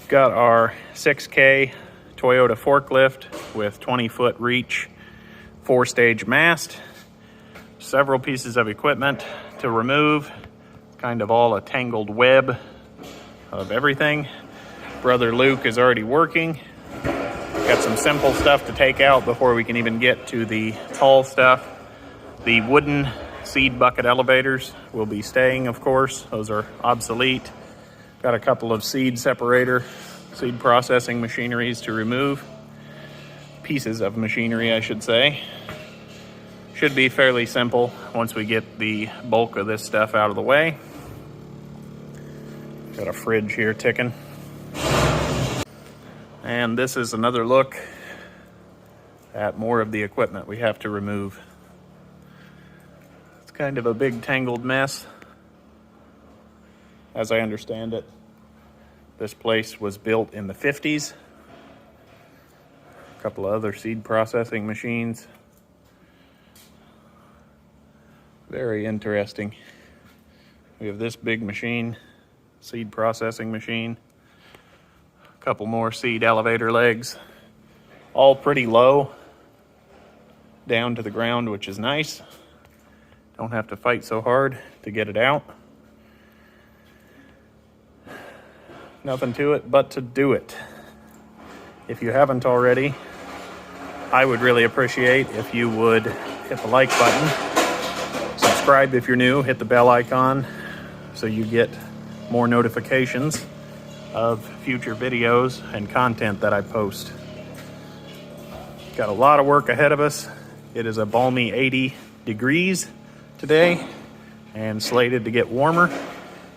Got our 6K Toyota forklift with 20-foot reach, 4-stage mast, several pieces of equipment to remove, kind of all a tangled web of everything. Brother Luke is already working. Got some simple stuff to take out before we can even get to the tall stuff. The wooden seed bucket elevators will be staying, of course. Those are obsolete. Got a couple of seed processing machineries to remove. Pieces of machinery, I should say. Should be fairly simple once we get the bulk of this stuff out of the way. Got a fridge here ticking. And this is another look at more of the equipment we have to remove. It's kind of a big tangled mess. As I understand it, this place was built in the 50s. A couple of other seed processing machines. Very interesting. We have this big machine, seed processing machine. A couple more seed elevator legs. All pretty low down to the ground, which is nice. Don't have to fight so hard to get it out. Nothing to it but to do it. If you haven't already, I would really appreciate if you would hit the like button, subscribe if you're new, hit the bell icon so you get more notifications of future videos and content that I post. Got a lot of work ahead of us. It is a balmy 80 degrees today and slated to get warmer,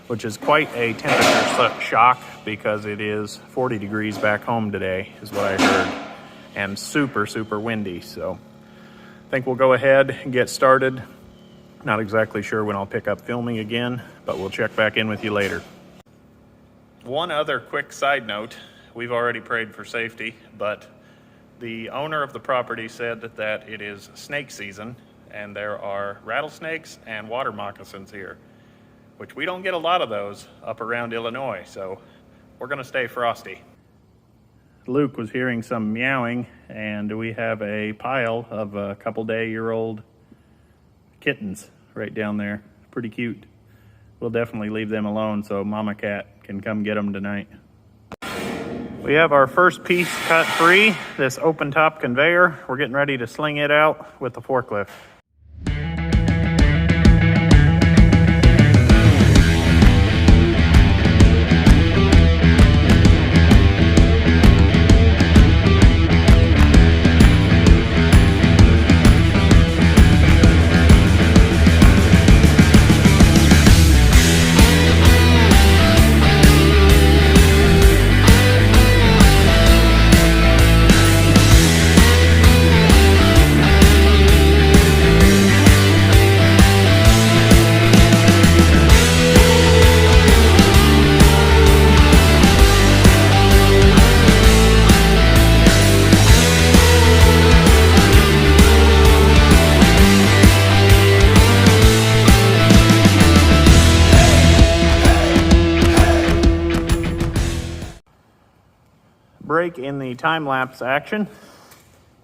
which is quite a temperature shock because it is 40 degrees back home today, is what I heard, and super, super windy. So I think we'll go ahead and get started. Not exactly sure when I'll pick up filming again, but we'll check back in with you later. One other quick side note, we've already prayed for safety, but the owner of the property said that it is snake season and there are rattlesnakes and water moccasins here, which we don't get a lot of those up around Illinois, so we're gonna stay frosty. Luke was hearing some meowing, and we have a pile of a couple-day-year-old kittens right down there. Pretty cute. We'll definitely leave them alone so Mama Cat can come get them tonight. We have our first piece cut free, this open top conveyor. We're getting ready to sling it out with the forklift. Break in the time-lapse action.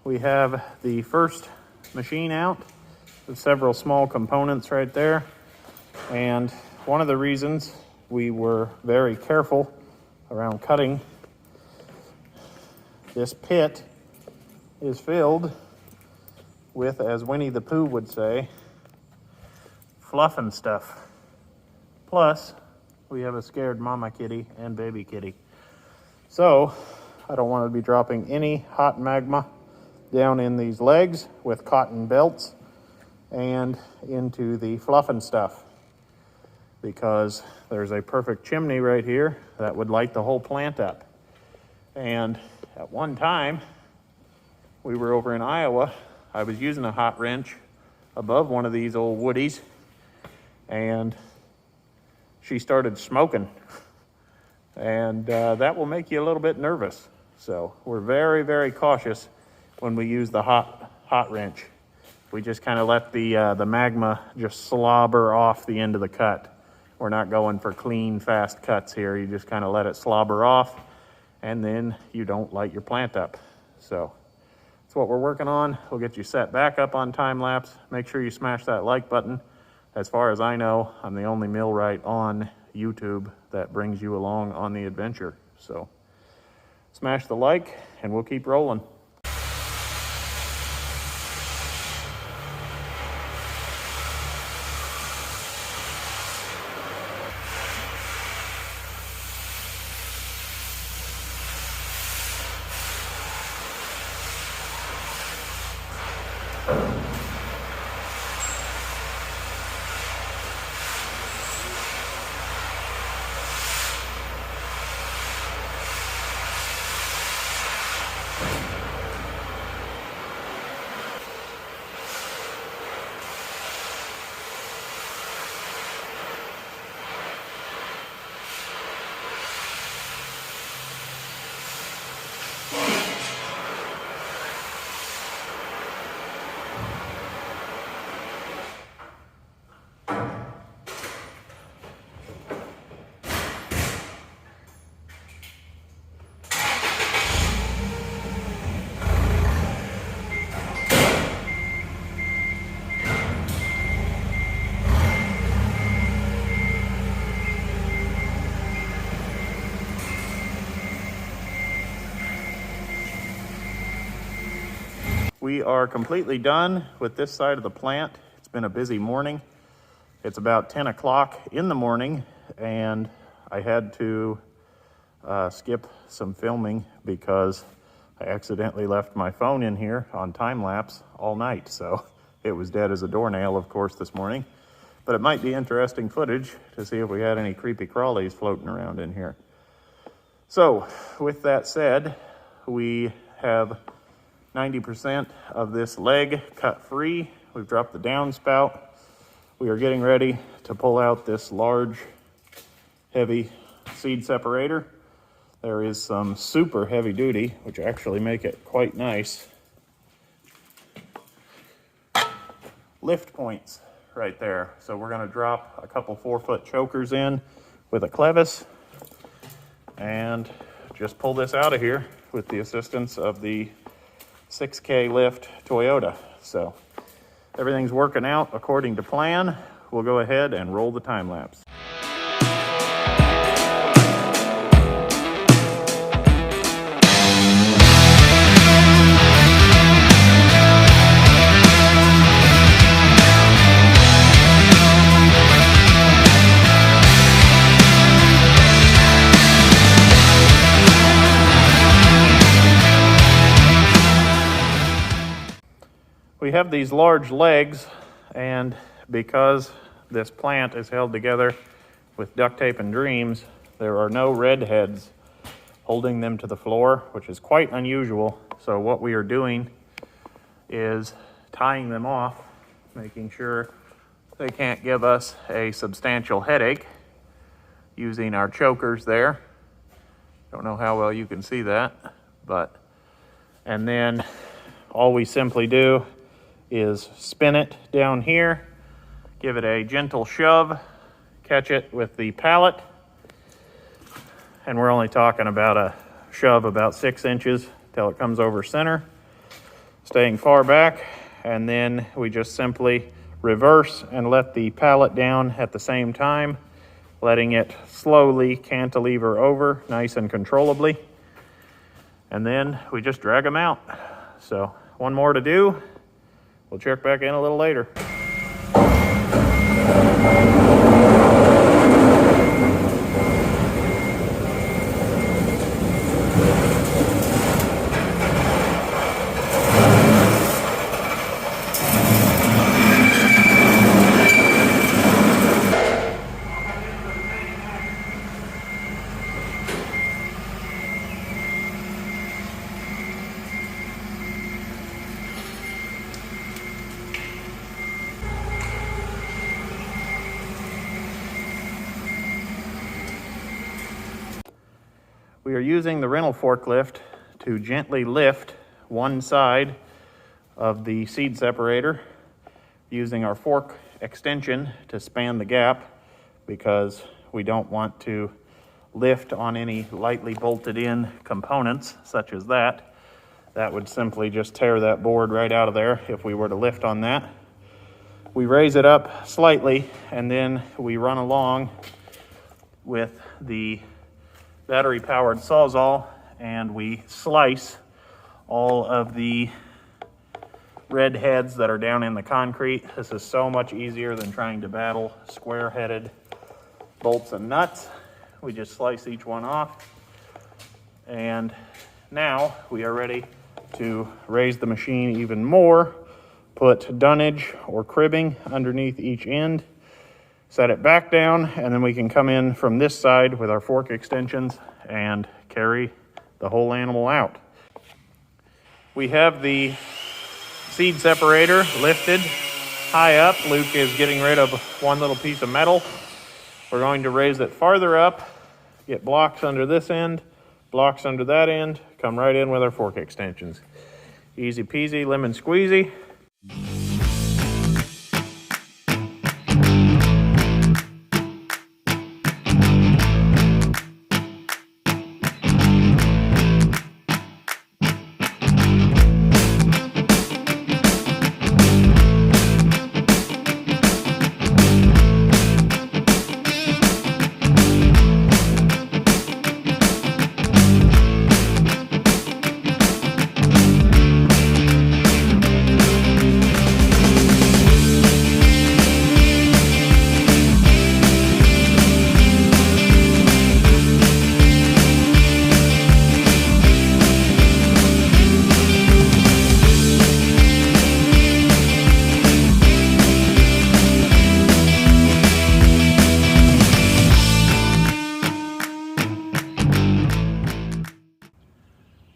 We have the first machine out with several small components right there. And one of the reasons we were very careful around cutting this pit is filled with, as Winnie the Pooh would say, fluff and stuff. Plus, we have a scared mama kitty and baby kitty. So, I don't want to be dropping any hot magma down in these legs with cotton belts and into the fluff and stuff, because there's a perfect chimney right here that would light the whole plant up. And at one time, we were over in Iowa, I was using a hot wrench above one of these old woodies, and she started smoking. And that will make you a little bit nervous. So we're very, very cautious when we use the hot wrench. We just kind of let the magma just slobber off the end of the cut. We're not going for clean, fast cuts here. You just kind of let it slobber off. and then you don't light your plant up. So that's what we're working on. We'll get you set back up on time lapse. Make sure you smash that like button. As far as I know, I'm the only millwright on YouTube that brings you along on the adventure. So smash the like and we'll keep rolling. We are completely done with this side of the plant. It's been a busy morning. It's about 10 o'clock in the morning, and I had to skip some filming because I accidentally left my phone in here on time lapse all night. So it was dead as a doornail, of course, this morning. But it might be interesting footage to see if we had any creepy crawlies floating around in here. So with that said, we have 90% of this leg cut free. We've dropped the downspout. We are getting ready to pull out this large, heavy seed separator. There is some super heavy duty, which actually make it quite nice, lift points right there. So we're gonna drop a couple 4-foot chokers in with a clevis and just pull this out of here with the assistance of the 6K lift Toyota. So everything's working out according to plan. We'll go ahead and roll the time lapse. We have these large legs, and because this plant is held together with duct tape and dreams, there are no red heads holding them to the floor, which is quite unusual. So what we are doing is tying them off, making sure they can't give us a substantial headache, using our chokers there. Don't know how well you can see that, and then all we simply do is spin it down here, give it a gentle shove, catch it with the pallet, and we're only talking about a shove about 6 inches till it comes over center, staying far back, and then we just simply reverse and let the pallet down at the same time, letting it slowly cantilever over nice and controllably, and then we just drag them out. So one more to do. We'll check back in a little later. We are using the rental forklift to gently lift one side of the seed separator, using our fork extension to span the gap because we don't want to lift on any lightly bolted in components such as that. That would simply just tear that board right out of there if we were to lift on that. We raise it up slightly and then we run along with the battery powered Sawzall and we slice all of the red heads that are down in the concrete. This is so much easier than trying to battle square-headed bolts and nuts. We just slice each one off, and now we are ready to raise the machine even more, put dunnage or cribbing underneath each end, set it back down, and then we can come in from this side with our fork extensions and carry the whole animal out. We have the seed separator lifted high up. Luke is getting rid of one little piece of metal. We're going to raise it farther up, get blocks under this end, blocks under that end, come right in with our fork extensions. Easy peasy, lemon squeezy.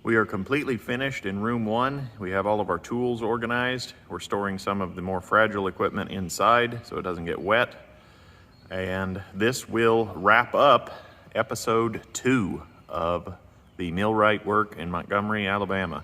We are completely finished in room 1. We have all of our tools organized. We're storing some of the more fragile equipment inside so it doesn't get wet. And this will wrap up episode 2 of the millwright work in Montgomery, Alabama.